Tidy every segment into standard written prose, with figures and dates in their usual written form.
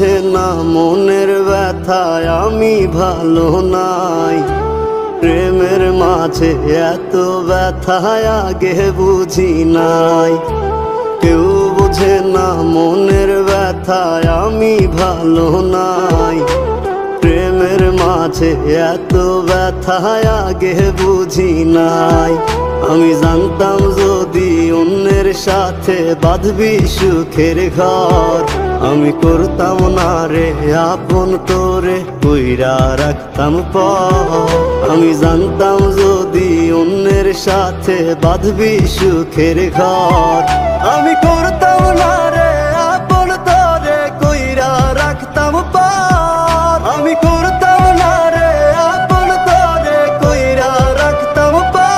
বুঝে না মনের ব্যথায় আমি ভালো নাই। প্রেমের মাঝে এত ব্যথায় আগে বুঝি নাই। কেউ বুঝে না মনের ব্যথায় আমি ভালো নাই। প্রেমের মাঝে এত ব্যথায় আগে বুঝি নাই। আমি জানতাম যদি অন্যের সাথে বাঁধবি সুখের ঘর, আমি করতাম না রে আপন তোরে কইরা রাখতাম পর। আমি জানতাম যদি অন্যের সাথে বাঁধবি সুখের ঘর, আমি করতাম না রে আপন তোরে কইরা রাখতাম পর। আমি করতাম না রে আপন তোরে কইরা রাখতাম পর।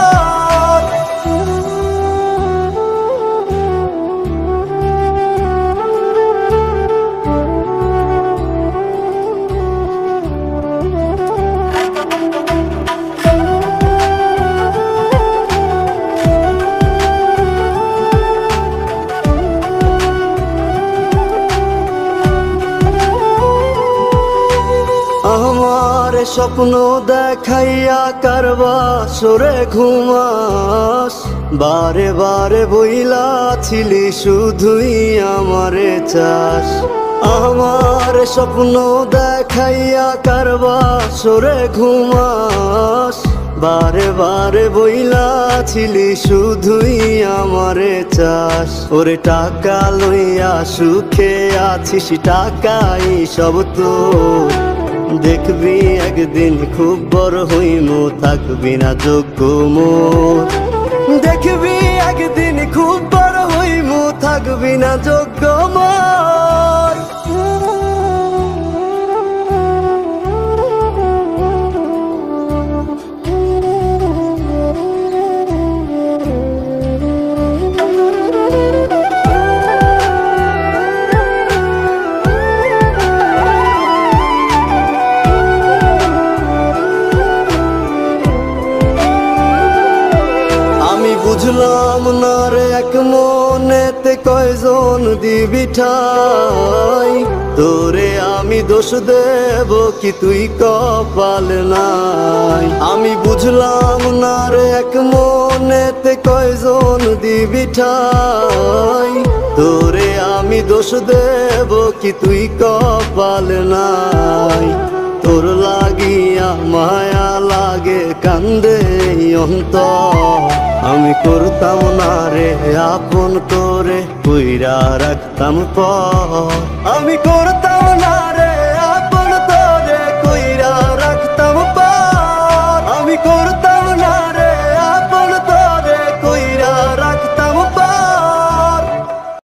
আমার স্বপ্ন দেখাইয়া কারবা সরে ঘুমাস, বারে বারে বইলা ছিলি শুধুই আমারে চাস। আমার স্বপ্ন দেখাইয়া কারবা সরে ঘুমাস, বারে বারে বইলা ছিলি শুধুই আমারে চাস। ওরে টাকা লইয়া সুখে আছিস, টাকাই সব তো দেখবি একদিন খুব বড় হইমু, থাকবি না যোগ্য মোর। দেখবি একদিন খুব বড় হইমু, থাকবি না যোগ্য মোর। বুঝলাম না রে এক মনেতে কয়জন দিবি ঠাই, তোরে আমি দোষ দেব কি তুই কপাল নাই। আমি বুঝলাম না রে এক মনেতে কয়জন দিবি ঠাই, তোরে আমি দোষ দেব কি তুই কপাল নাই। তোর লাগিয়া মায়া লাগে কান্দে অন্তর, আমি করতাম না রে আপন তোরে কইরা রাখতাম পর। আমি করতাম না